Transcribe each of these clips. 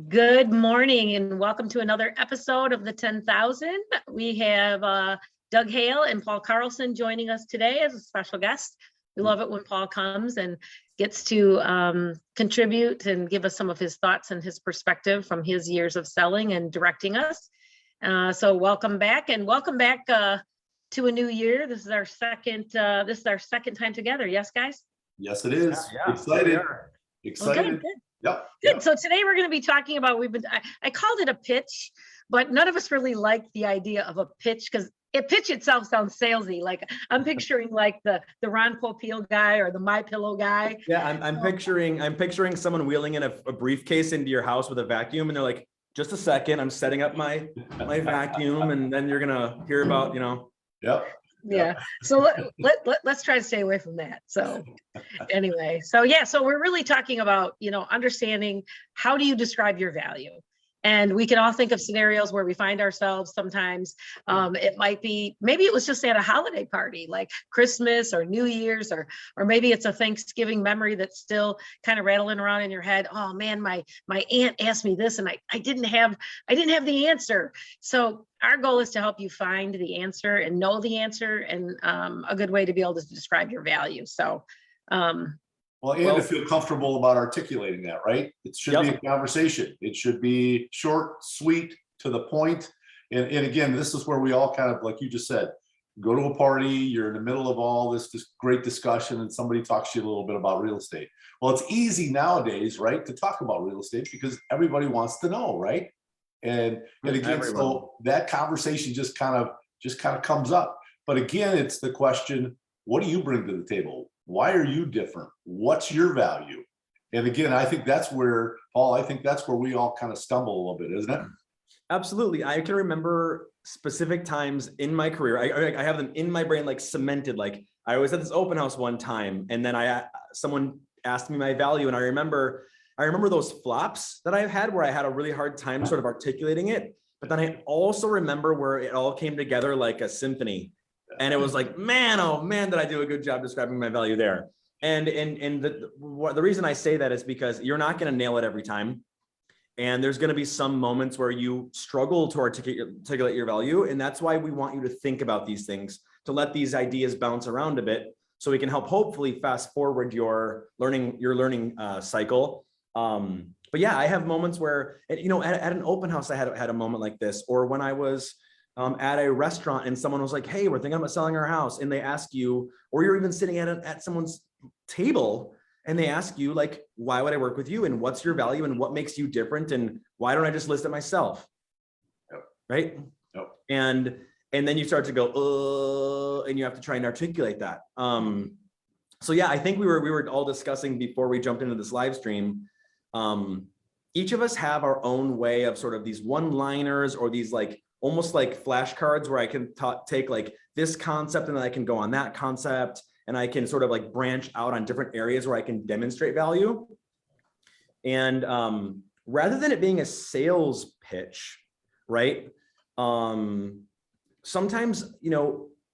Good morning and welcome to another episode of the 10,000. We have Doug Hale and Paul Carlson joining us today as a special guest. We love it when Paul comes and gets to contribute and give us some of his thoughts and his perspective from his years of selling and directing us. So welcome back to a new year. This is our second time together. Yes, guys? Yes, it is. Yeah. Excited. Excited. Okay, good. Yep. Good. Yep. So today we're going to be talking about, I called it a pitch, but none of us really like the idea of a pitch because a pitch itself sounds salesy. Like I'm picturing like the Ron Popeil guy or the My Pillow guy. Yeah, I'm picturing someone wheeling in a briefcase into your house with a vacuum, and they're like, "Just a second, I'm setting up my vacuum," and then you're gonna hear about, Yep. Yeah. So let's try to stay away from that. So anyway, so we're really talking about, understanding how do you describe your value? And we can all think of scenarios where we find ourselves sometimes. It might be, maybe it was just at a holiday party like Christmas or New Year's, or maybe it's a Thanksgiving memory that's still kind of rattling around in your head. Oh man, my aunt asked me this and I didn't have the answer. So our goal is to help you find the answer and know the answer, and a good way to be able to describe your value. So to feel comfortable about articulating that, right? It should be a conversation. It should be short, sweet, to the point. And again, this is where we all kind of, like you just said, go to a party, you're in the middle of all this great discussion, and somebody talks to you a little bit about real estate. Well, it's easy nowadays, right, to talk about real estate because everybody wants to know, right? And again, so that conversation just kind of comes up. But again, it's the question, what do you bring to the table? Why are you different? What's your value? And again, I think that's where, Paul, we all kind of stumble a little bit, isn't it? Absolutely. I can remember specific times in my career. I have them in my brain, like cemented. Like I was at this open house one time, and then someone asked me my value, and I remember those flops that I've had where I had a really hard time sort of articulating it. But then I also remember where it all came together like a symphony. And it was like, man, oh man, did I do a good job describing my value there. And the reason I say that is because you're not going to nail it every time. And there's going to be some moments where you struggle to articulate your value. And that's why we want you to think about these things, to let these ideas bounce around a bit so we can help hopefully fast forward your learning cycle. But yeah, I have moments where, at an open house, I had a moment like this, or when I was at a restaurant and someone was like, "Hey, we're thinking about selling our house," and they ask you, or you're even sitting at someone's table and they ask you, like, "Why would I work with you? And what's your value? And what makes you different? And why don't I just list it myself?" Yep. Right? Yep. And then you start to go, and you have to try and articulate that. So yeah, I think we were all discussing before we jumped into this live stream. Each of us have our own way of sort of these one-liners, or these like almost like flashcards where I can take like this concept and then I can go on that concept, and I can sort of like branch out on different areas where I can demonstrate value. And rather than it being a sales pitch, right? Sometimes,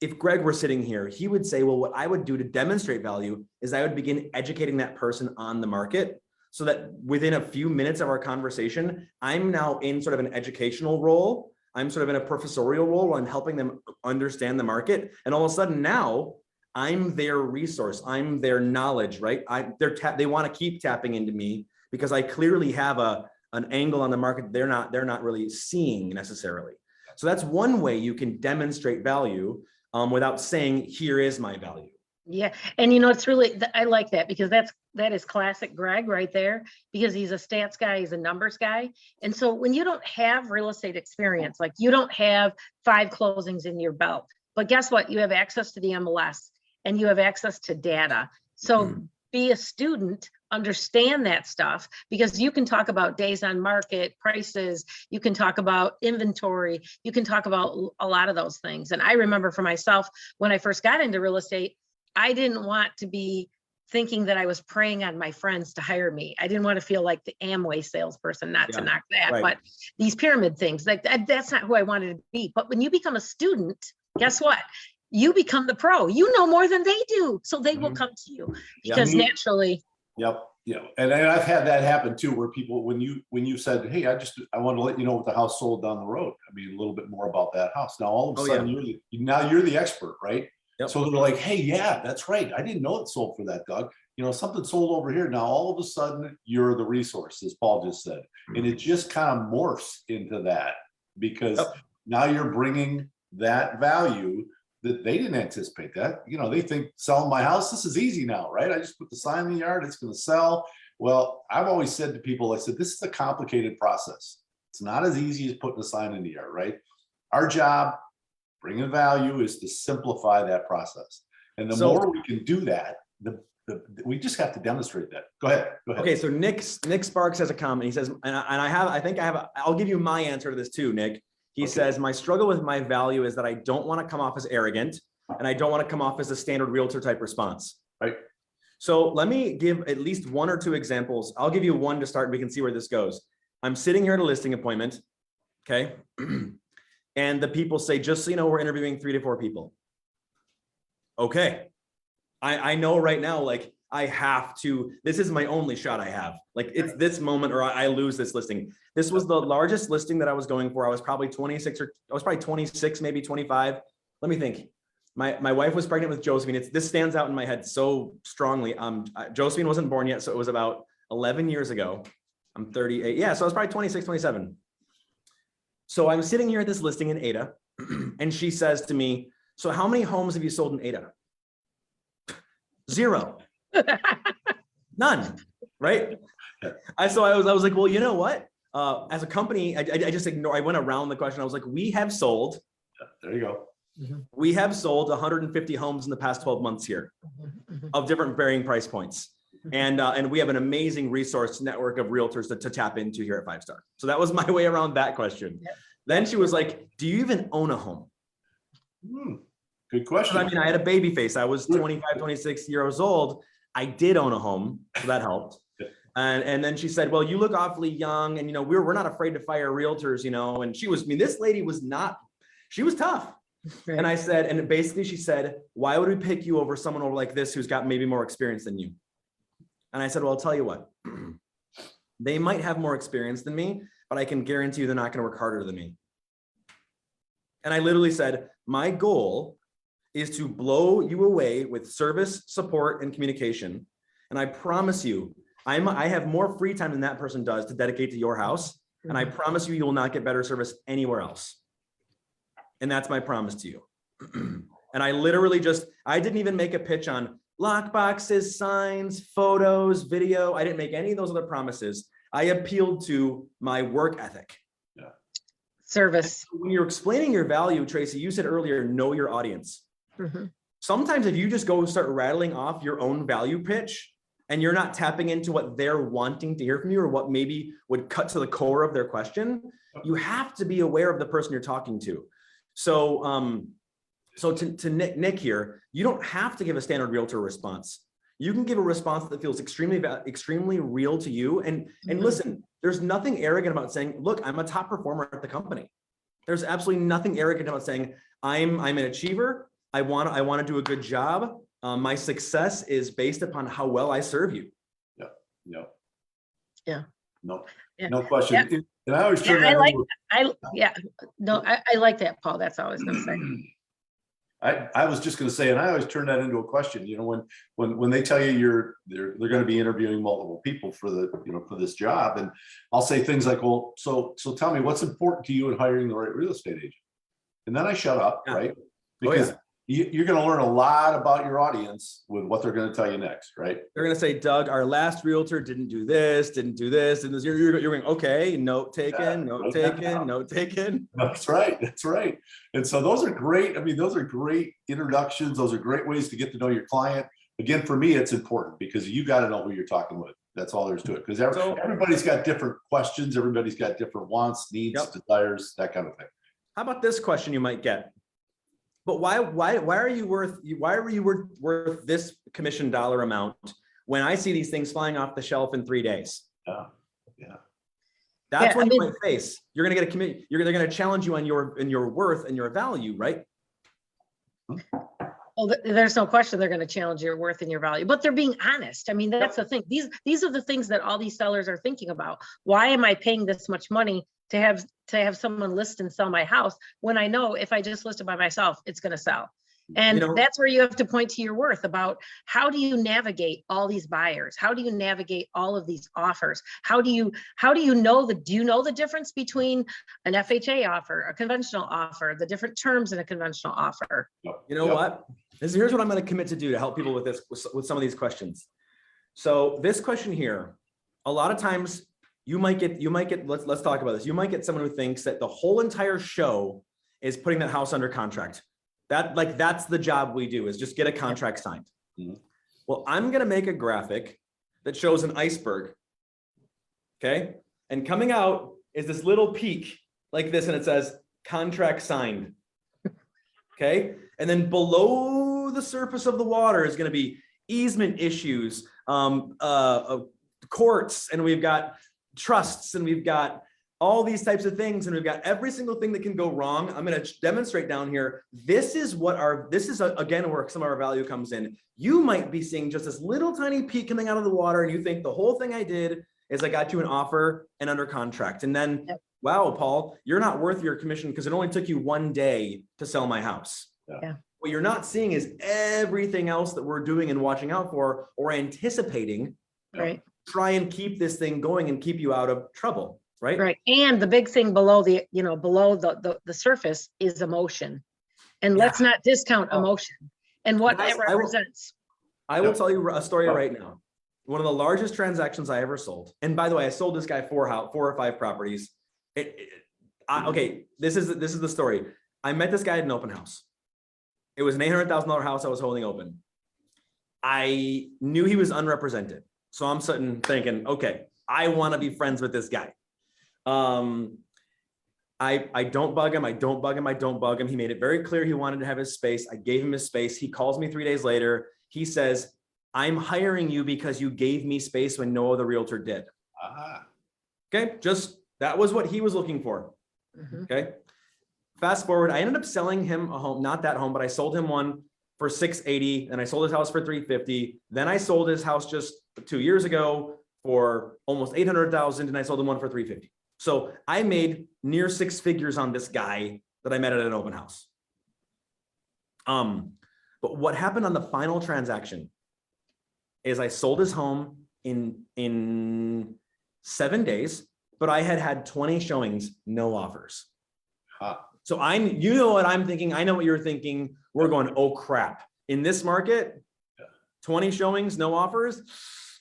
if Greg were sitting here, he would say, well, what I would do to demonstrate value is I would begin educating that person on the market, so that within a few minutes of our conversation, I'm now in sort of an educational role. I'm sort of in a professorial role where I'm helping them understand the market. And all of a sudden now I'm their resource. I'm their knowledge, right? They want to keep tapping into me because I clearly have an angle on the market they're not really seeing necessarily. So that's one way you can demonstrate value without saying, here is my value. Yeah. And it's really, I like that because that is classic Greg right there, because he's a stats guy, he's a numbers guy. And so when you don't have real estate experience, like you don't have 5 closings in your belt, but guess what? You have access to the MLS and you have access to data. So be a student, understand that stuff, because you can talk about days on market, prices, you can talk about inventory, you can talk about a lot of those things. And I remember for myself, when I first got into real estate, I didn't want to be thinking that I was preying on my friends to hire me. I didn't want to feel like the Amway salesperson, not to knock that, right. But these pyramid things, like that's not who I wanted to be. But when you become a student, guess what? You become the pro. You know more than they do. So they will come to you because naturally. Yep. You know, and I've had that happen too, where people, when you said, hey, I want to let you know what the house sold down the road. I mean, a little bit more about that house. Now, all of a sudden, you're the expert, right? Yep. So they're like, hey, yeah, that's right. I didn't know it sold for that, Doug. You know, something sold over here. Now, all of a sudden, you're the resource, as Paul just said. And it just kind of morphs into that, because now you're bringing that value that they didn't anticipate. That, you know, they think selling my house, this is easy now, right? I just put the sign in the yard, it's going to sell. Well, I've always said to people, I said, this is a complicated process. It's not as easy as putting a sign in the yard, right? Our job, bringing value, is to simplify that process. And the more we can do that, we just have to demonstrate that. Go ahead. Okay, so Nick Sparks has a comment. He says, I'll give you my answer to this too, Nick. He says, my struggle with my value is that I don't want to come off as arrogant, and I don't want to come off as a standard realtor type response. Right. So let me give at least one or two examples. I'll give you one to start, and we can see where this goes. I'm sitting here at a listing appointment, okay? And the people say, just so you know, we're interviewing 3 to 4 people. Okay. I know right now, like, I have to, this is my only shot I have. Like, it's this moment or I lose this listing. This was the largest listing that I was going for. I was probably 26, maybe 25. Let me think. My wife was pregnant with Josephine. This stands out in my head so strongly. Josephine wasn't born yet, so it was about 11 years ago. I'm 38. Yeah, so I was probably 26, 27. So I'm sitting here at this listing in Ada, and she says to me, so how many homes have you sold in Ada? 0. None, right? I was like, well, you know what? As a company, I just ignore. I went around the question. I was like, we have sold. There you go. We have sold 150 homes in the past 12 months here, of different varying price points, and we have an amazing resource network of realtors to tap into here at 5 Star. So that was my way around that question. Yep. Then she was like, "Do you even own a home?" Good question. I mean, I had a baby face. I was 25, 26 years old. I did own a home, so that helped. And then she said, well, you look awfully young, and, you know, we're not afraid to fire realtors, you know. And she was, I mean, this lady was not, she was tough. Right. And I said, and basically she said, why would we pick you over someone over like this who's got maybe more experience than you? And I said, well, I'll tell you what, they might have more experience than me, but I can guarantee you they're not going to work harder than me. And I literally said, my goal is to blow you away with service, support, and communication. And I promise you, I have more free time than that person does to dedicate to your house. And I promise you, you will not get better service anywhere else. And that's my promise to you. And I literally I didn't even make a pitch on lock boxes, signs, photos, video. I didn't make any of those other promises. I appealed to my work ethic. Yeah. Service. When you're explaining your value, Tracy, you said earlier, know your audience. Sometimes if you just go start rattling off your own value pitch and you're not tapping into what they're wanting to hear from you or what maybe would cut to the core of their question, you have to be aware of the person you're talking to. So, to Nick here, you don't have to give a standard realtor response. You can give a response that feels extremely real to you. And listen, there's nothing arrogant about saying, look, I'm a top performer at the company. There's absolutely nothing arrogant about saying, I'm an achiever. I want to do a good job. My success is based upon how well I serve you. Yeah. No question. Yeah. And I always turn I like that, Paul. That's all I was going to say. I was just going to say, and I always turn that into a question. You know, when they tell you they're going to be interviewing multiple people for for this job, and I'll say things like, well, so tell me what's important to you in hiring the right real estate agent, and then I shut up, right? Because you're going to learn a lot about your audience with what they're going to tell you next, right? They're going to say, Doug, our last realtor didn't do this, and this. You're going, okay, note taken. That's right. And so those are great. I mean, those are great introductions. Those are great ways to get to know your client. Again, for me, it's important because you got to know who you're talking with. That's all there's to it. Because everybody's got different questions. Everybody's got different wants, needs, desires, that kind of thing. How about this question you might get? But why are you worth this commission dollar amount when I see these things flying off the shelf in 3 days? Yeah. That's when you might face. You're going to get a commission. They're going to challenge you on your worth and your value, right? Oh, there's no question they're going to challenge your worth and your value, but they're being honest. I mean, that's the thing. These are the things that all these sellers are thinking about. Why am I paying this much money to have someone list and sell my house when I know if I just list it by myself, it's going to sell? And that's where you have to point to your worth about how do you navigate all these buyers? How do you navigate all of these offers? How do you know do you know the difference between an FHA offer, a conventional offer, the different terms in a conventional offer? You know what? Here's what I'm going to commit to do to help people with this, with some of these questions. So this question here, a lot of times you might get, let's talk about this. You might get someone who thinks that the whole entire show is putting that house under contract. That's the job we do, is just get a contract signed. Mm-hmm. Well, I'm going to make a graphic that shows an iceberg. Okay. And coming out is this little peak like this, and it says contract signed. Okay. And then below the surface of the water is going to be easement issues, courts, and we've got trusts, and we've got all these types of things, and we've got every single thing that can go wrong. I'm going to demonstrate down here. This is again where some of our value comes in. You might be seeing just this little tiny peak coming out of the water, and you think the whole thing I did is I got you an offer and under contract. And then, wow, Paul, you're not worth your commission because it only took you 1 day to sell my house. Yeah. What you're not seeing is everything else that we're doing and watching out for or anticipating. Right. Try and keep this thing going and keep you out of trouble. Right. Right. And the big thing below below the surface is emotion. And let's not discount emotion and what it represents. I will tell you a story right now. One of the largest transactions I ever sold. And by the way, I sold this guy 4 or 5 properties. Okay, this is the story. I met this guy at an open house. It was an $800,000 house I was holding open. I knew he was unrepresented. So I'm sitting thinking, okay, I want to be friends with this guy. I don't bug him. I don't bug him. He made it very clear he wanted to have his space. I gave him his space. He calls me 3 days later. He says, I'm hiring you because you gave me space when no other realtor did. Okay. That was what he was looking for. Mm-hmm. Okay. Fast forward. I ended up selling him a home, not that home, but I sold him one for $680 and I sold his house for $350. Then I sold his house just 2 years ago for almost $800,000 and I sold him one for $350. So I made near 6 figures on this guy that I met at an open house. But what happened on the final transaction is I sold his home in 7 days, but I had 20 showings, no offers. So you know what I'm thinking. I know what you're thinking. We're going, oh crap. In this market, 20 showings, no offers.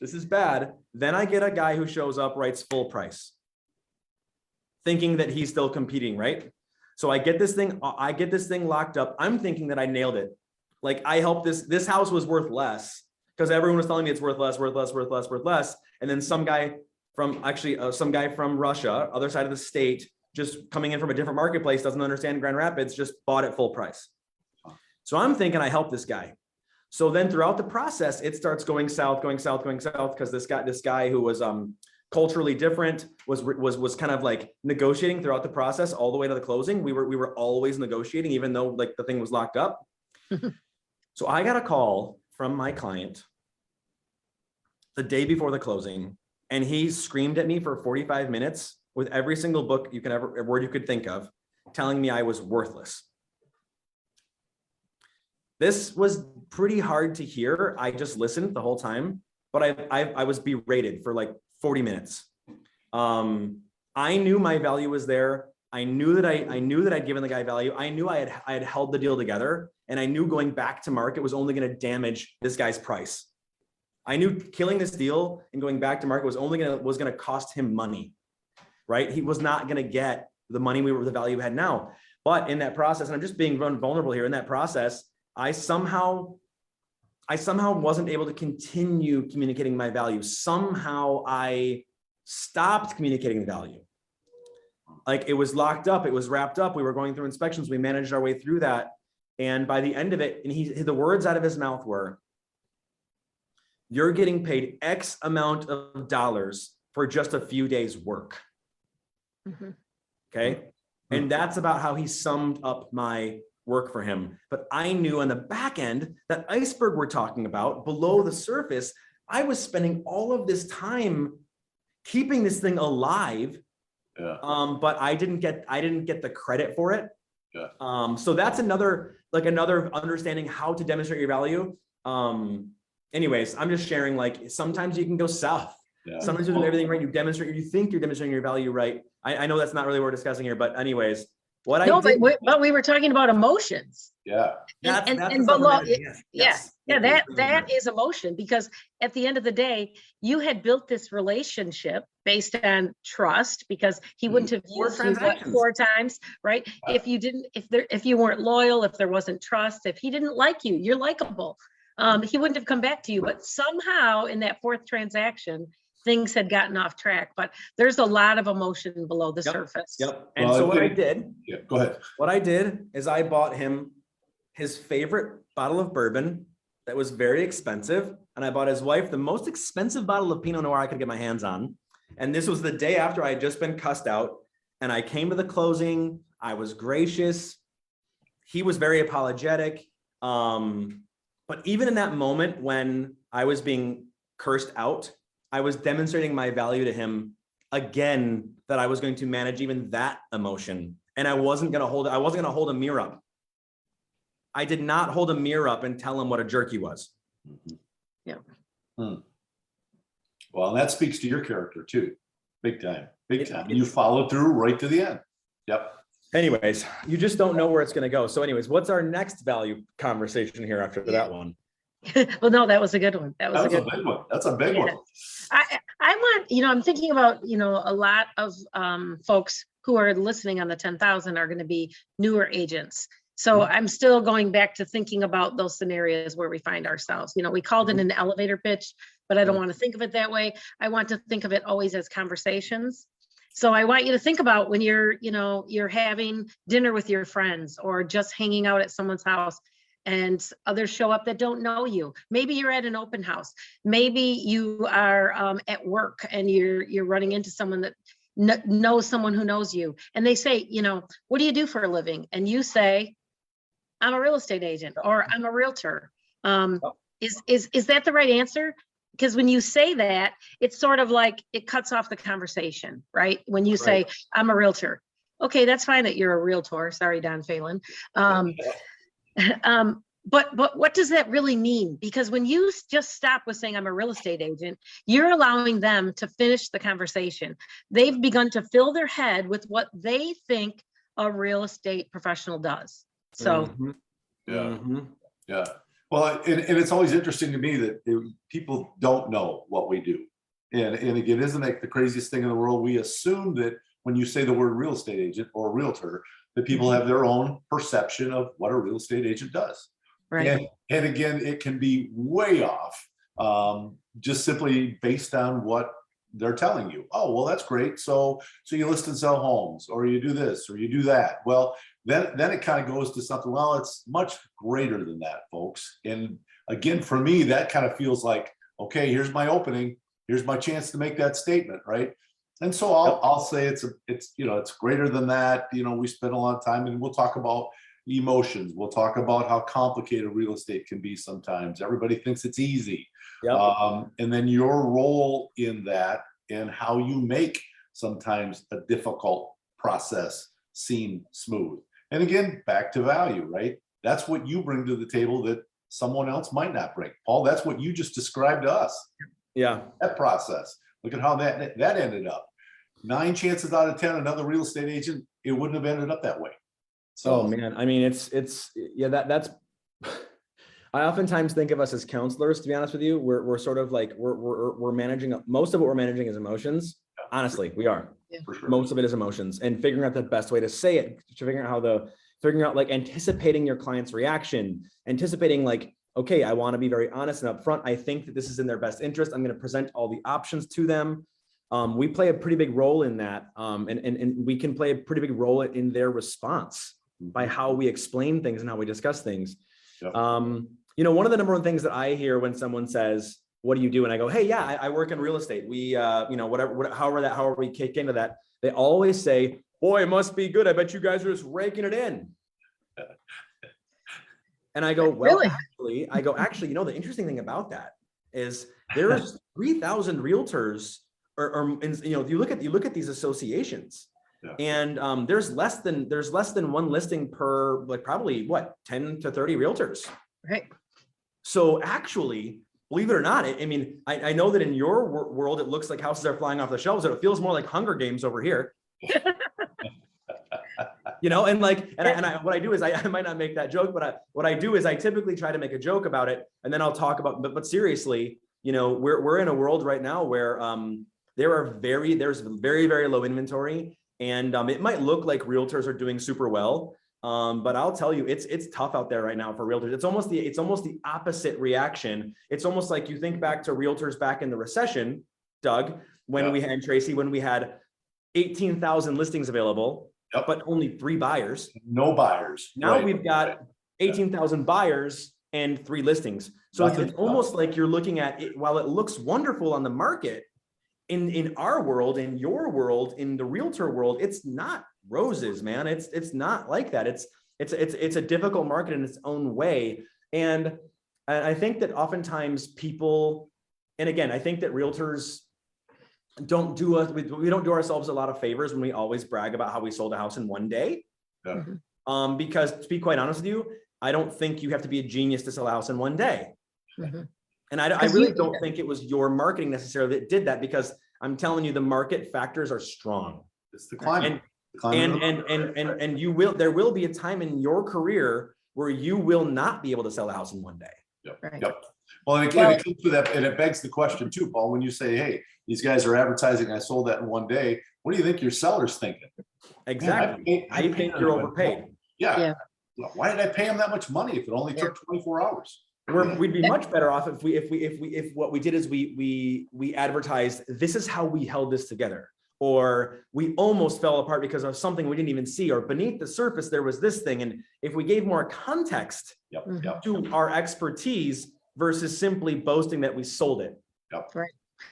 This is bad. Then I get a guy who shows up, writes full price, thinking that he's still competing, right? So I get this thing locked up. I'm thinking that I nailed it. Like I helped this house was worth less because everyone was telling me it's worth less. And then some guy from Russia, other side of the state, just coming in from a different marketplace, doesn't understand Grand Rapids, just bought it full price. So I'm thinking I helped this guy. So then throughout the process, it starts going south, because this guy who was culturally different was kind of like negotiating throughout the process all the way to the closing. We were always negotiating, even though like the thing was locked up. So I got a call from my client the day before the closing, and he screamed at me for 45 minutes with every single word you could think of, telling me I was worthless. This was pretty hard to hear. I just listened the whole time, but I was berated for like 40 minutes. I knew my value was there. I knew that I'd given the guy value. I knew I had held the deal together, and I knew going back to market was only going to damage this guy's price. I knew killing this deal and going back to market was going to cost him money, right? He was not going to get the money the value we had now. But in that process, and I'm just being vulnerable here, in that process, I somehow wasn't able to continue communicating my value. Somehow I stopped communicating the value. Like it was locked up, it was wrapped up. We were going through inspections. We managed our way through that. And by the end of it, and the words out of his mouth were, "You're getting paid X amount of dollars for just a few days work." Mm-hmm. Okay. And that's about how he summed up my work for him. But I knew on the back end, that iceberg we're talking about below the surface, I was spending all of this time keeping this thing alive. Yeah. But I didn't get the credit for it. Yeah. So that's another understanding how to demonstrate your value. Anyways, I'm just sharing, like, sometimes you can go south. Yeah. Sometimes you're doing everything right. You think you're demonstrating your value right. I know that's not really what we're discussing here, but anyways, but we were talking about emotions. Yeah. And below, that is emotion, because at the end of the day, you had built this relationship based on trust, because he wouldn't have used you 4 times, right? If you weren't loyal, if there wasn't trust, if he didn't like you, you're likable. He wouldn't have come back to you. But somehow in that 4th transaction, things had gotten off track. But there's a lot of emotion below the surface. Yep. And so what I did, go ahead. What I did is I bought him his favorite bottle of bourbon that was very expensive. And I bought his wife the most expensive bottle of Pinot Noir I could get my hands on. And this was the day after I had just been cussed out. And I came to the closing. I was gracious. He was very apologetic. But even in that moment when I was being cursed out, I was demonstrating my value to him again, that I was going to manage even that emotion. And I wasn't going to hold a mirror up. I did not hold a mirror up and tell him what a jerk he was. Yeah. Well, that speaks to your character too. Big time. You followed through right to the end. Yep. Anyways, you just don't know where it's going to go. So anyways, what's our next value conversation here after that one? Well, no, that was a good one. That was a big one. That's a big one. I want, I'm thinking about, a lot of folks who are listening on the 10,000 are going to be newer agents. So I'm still going back to thinking about those scenarios where we find ourselves. We called it an elevator pitch, but I don't want to think of it that way. I want to think of it always as conversations. So I want you to think about when you're having dinner with your friends or just hanging out at someone's house and others show up that don't know you. Maybe you're at an open house. Maybe you are at work and you're running into someone that knows someone who knows you. And they say, what do you do for a living? And you say, I'm a real estate agent or I'm a realtor. Is that the right answer? Because when you say that, it's sort of like it cuts off the conversation, right? When you say, I'm a realtor. Okay, that's fine that you're a realtor. Sorry, Don Phelan. But what does that really mean? Because when you just stop with saying I'm a real estate agent, you're allowing them to finish the conversation. They've begun to fill their head with what they think a real estate professional does. So, yeah. Well, and it's always interesting to me that people don't know what we do. And again, isn't it the craziest thing in the world? We assume that when you say the word real estate agent or realtor, that people have their own perception of what a real estate agent does. right. And again, it can be way off, just simply based on what they're telling you. Oh, well, that's great. So you list and sell homes, or you do this, or you do that. Well, then it kind of goes to something, well, it's much greater than that, folks. And again, for me, that kind of feels like, okay, here's my opening. Here's my chance to make that statement, right? And so I'll say it's greater than that. We spend a lot of time, and we'll talk about emotions. We'll talk about how complicated real estate can be sometimes. Everybody thinks it's easy. Yep. And then your role in that and how you make sometimes a difficult process seem smooth. And again, back to value, right? That's what you bring to the table that someone else might not bring. Paul, that's what you just described to us. Yeah. That process. Look at how that ended up. 9 chances out of 10, another real estate agent, it wouldn't have ended up that way. So, oh man, I mean, that's. I oftentimes think of us as counselors. To be honest with you, we're sort of like we're managing. Most of what we're managing is emotions. Honestly, we are. Yeah. For sure. Most of it is emotions, and figuring out the best way to say it. Figuring out like anticipating your client's reaction, anticipating like, okay, I want to be very honest and upfront. I think that this is in their best interest. I'm going to present all the options to them. We play a pretty big role in that, and we can play a pretty big role in their response by how we explain things and how we discuss things. Yep. One of the number one things that I hear when someone says, "What do you do?" and I go, "Hey, yeah, I work in real estate. We, however we kick into that." They always say, "Boy, it must be good. I bet you guys are just raking it in." And I go, well, Really? actually, you know, the interesting thing about that is there's 3,000 realtors, and, you know, you look at these associations, Yeah. and there's less than one listing per, like, probably what, 10 to 30 realtors. Right. So actually, believe it or not, I mean, I know that in your world, it looks like houses are flying off the shelves, but it feels more like Hunger Games over here. You know, and like, what I do is I might not make that joke, but what I do is I typically try to make a joke about it, and then I'll talk about, but seriously, you know, we're in a world right now where there's very, very low inventory, and it might look like realtors are doing super well, but I'll tell you, it's tough out there right now for realtors. It's almost the opposite reaction. It's almost like you think back to realtors back in the recession, Doug, when we had 18,000 listings available. Yep. But only 3 buyers. No buyers. Now Right. we've got 18,000 buyers and 3 listings. So it's almost like you're looking at it, while it looks wonderful on the market, in our world, in your world, in the realtor world, it's not roses, man. It's not like that. It's a difficult market in its own way. And I think that oftentimes people, and again, I think that realtors we don't do ourselves a lot of favors when we always brag about how we sold a house in one day. Yeah. Because to be quite honest with you, I don't think you have to be a genius to sell a house in one day. Mhm. And I really don't think it was your marketing necessarily that did that, because I'm telling you, the market factors are strong. It's the climate. And there will be a time in your career where you will not be able to sell a house in one day. Yep. Right. Yep. Well, and again, it comes to that, and it begs the question too, Paul, when you say, hey, these guys are advertising, I sold that in one day. What do you think your seller's thinking? Exactly. I think you're overpaid. Yeah. Why did I pay him that much money if it only took 24 hours? We'd be much better off if what we did is we advertised, this is how we held this together, or we almost fell apart because of something we didn't even see, or beneath the surface there was this thing. And if we gave more context to our expertise versus simply boasting that we sold it. Right.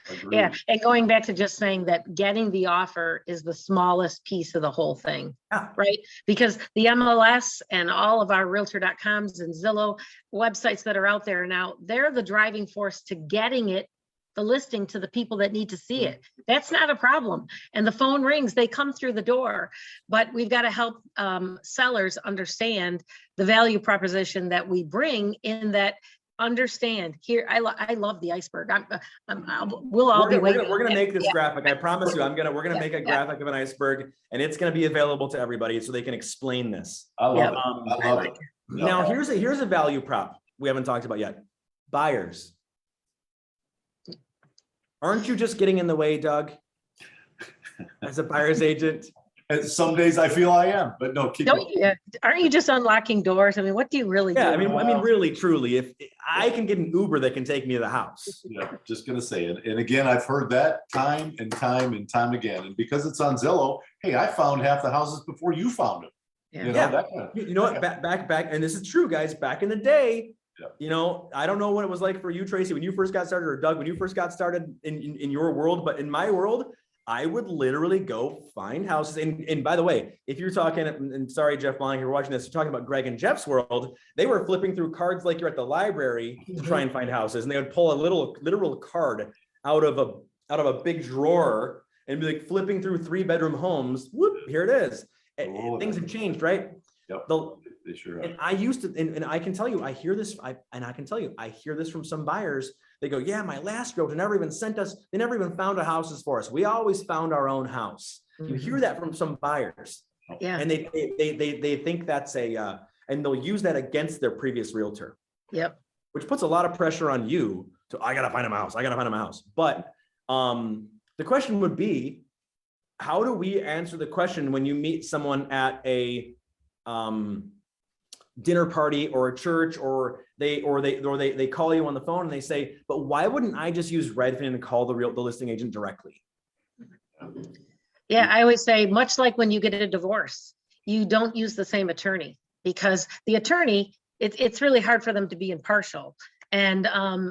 Agreed. Yeah. And going back to just saying that getting the offer is the smallest piece of the whole thing, right? Because the MLS and all of our realtor.coms and Zillow websites that are out there now, they're the driving force to getting the listing to the people that need to see it. That's not a problem. And the phone rings, they come through the door, but we've got to help sellers understand the value proposition that we bring, in that understand here. I love the iceberg. We'll all be waiting. We're gonna make this graphic. I promise you, we're gonna make a graphic of an iceberg, and it's gonna be available to everybody so they can explain this. I love it. I love it. Now here's a value prop we haven't talked about yet. Buyers. Aren't you just getting in the way, Doug? As a buyer's agent? And some days I feel I am, but no, keep going. Aren't you just unlocking doors? I mean, what do you really do? I mean, really, truly, if I can get an Uber that can take me to the house. Yeah, just gonna say it. And again, I've heard that time and time and time again. And because it's on Zillow, hey, I found half the houses before you found them. Yeah. You know, that kind of, you know what? Back, and this is true, guys. Back in the day, you know, I don't know what it was like for you, Tracy, when you first got started, or Doug, when you first got started in your world, but in my world, I would literally go find houses. And by the way, if you're talking, and sorry, Jeff Long, you're watching this, you're talking about Greg and Jeff's world, they were flipping through cards like you're at the library to try and find houses. And they would pull a literal card out of a big drawer and be like flipping through 3-bedroom homes. Whoop, here it is. Things have changed, right? Yep. They sure have. And I used to, and I can tell you, I hear this from some buyers. They go, yeah, my last realtor never even they never even found a houses for us. We always found our own house. You hear that from some buyers. Yeah. And they think that's and they'll use that against their previous realtor. Yep. Which puts a lot of pressure on you to, I gotta find them a house. But the question would be, how do we answer the question when you meet someone at a dinner party or a church, or they call you on the phone and they say, but why wouldn't I just use Redfin and call the listing agent directly? Yeah, I always say, much like when you get a divorce, you don't use the same attorney, because the attorney, it's really hard for them to be impartial. And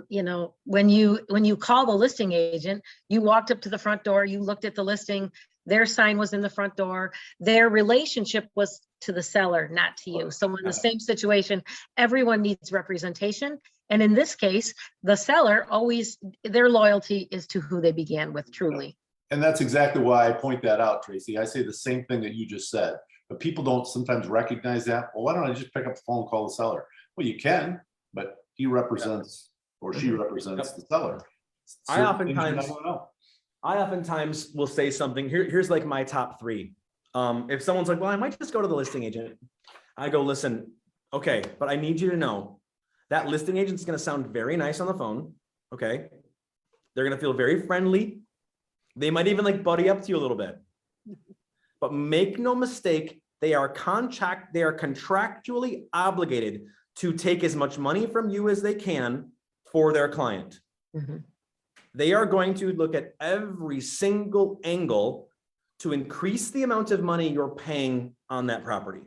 you know, when you call the listing agent, you walked up to the front door, you looked at the listing, Their sign was in the front door. Their relationship was to the seller, not to you. So in the same situation, everyone needs representation. And in this case, the seller always, their loyalty is to who they began with, truly. And that's exactly why I point that out, Tracy. I say the same thing that you just said, but people don't sometimes recognize that. Well, why don't I just pick up the phone and call the seller? Well, you can, but he represents or she represents the seller. I oftentimes will say something. Here's like my top three. If someone's like, well, I might just go to the listing agent. I go, listen, okay, but I need you to know that listing agent's going to sound very nice on the phone. Okay. They're going to feel very friendly. They might even like buddy up to you a little bit, but make no mistake, they are contractually obligated to take as much money from you as they can for their client. Mm-hmm. They are going to look at every single angle to increase the amount of money you're paying on that property.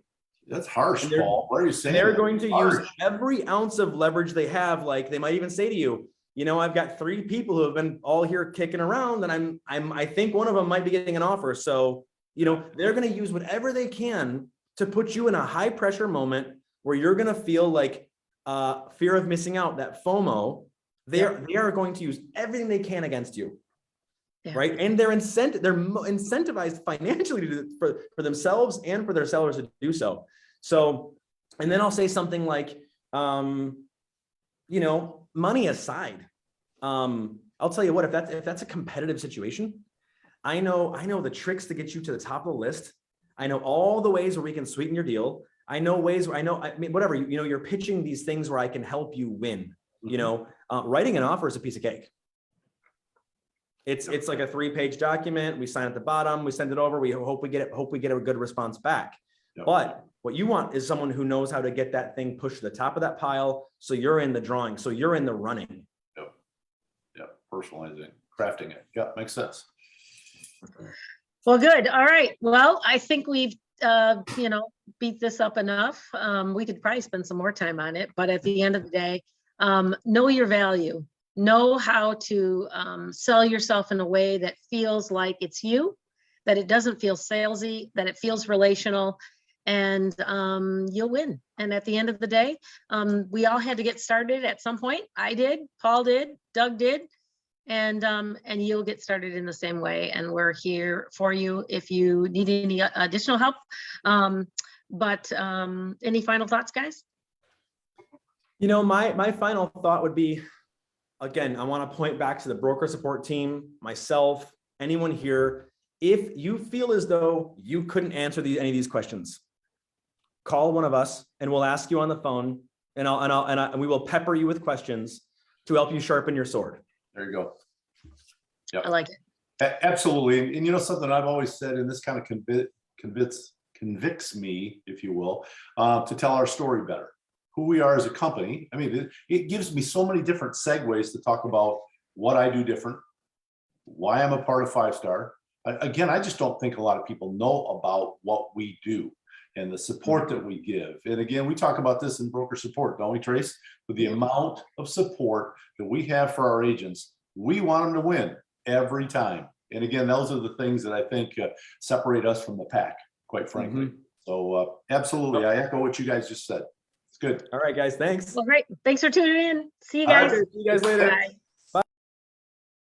That's harsh, Paul. What are you saying? They're going to use every ounce of leverage they have. Like they might even say to you, you know, I've got 3 people who have been all here kicking around, and I think one of them might be getting an offer. So, you know, they're going to use whatever they can to put you in a high pressure moment where you're going to feel like fear of missing out, that FOMO. They are going to use everything they can against you. Yeah. Right. And they're incentivized financially for themselves and for their sellers to do so. So, and then I'll say something like, you know, money aside, I'll tell you what, if that's a competitive situation, I know the tricks to get you to the top of the list. I know all the ways where we can sweeten your deal. I know ways where whatever, you know, you're pitching these things where I can help you win. You know, writing an offer is a piece of cake. It's like a 3-page document. We sign at the bottom, we send it over. We hope we get a good response back. Yep. But what you want is someone who knows how to get that thing pushed to the top of that pile. So you're in the drawing. So you're in the running. Yep. Yep. Personalizing, crafting it. Yep. Makes sense. Well, good. All right. Well, I think we've, you know, beat this up enough. We could probably spend some more time on it, but at the end of the day, know your value. Know how to sell yourself in a way that feels like it's you, that it doesn't feel salesy, that it feels relational, and you'll win. And at the end of the day, we all had to get started at some point. I did, Paul did, Doug did, and you'll get started in the same way. And we're here for you if you need any additional help. But any final thoughts, guys? You know, my final thought would be, again, I want to point back to the broker support team, myself, anyone here. If you feel as though you couldn't answer any of these questions, call one of us and we'll ask you on the phone, and we will pepper you with questions to help you sharpen your sword. There you go. Yeah, I like it. Absolutely. And you know, something I've always said, and this kind of convicts me, if you will, to tell our story better. Who we are as a company. I mean, it gives me so many different segues to talk about what I do different, why I'm a part of 5-Star. Again, I just don't think a lot of people know about what we do and the support that we give. And again, we talk about this in broker support, don't we, Trace? With the amount of support that we have for our agents, we want them to win every time. And again, those are the things that I think separate us from the pack, quite frankly. So absolutely, I echo what you guys just said. It's good. All right, guys, thanks. Well, great. Thanks for tuning in. See you guys. All right, see you guys later. Bye.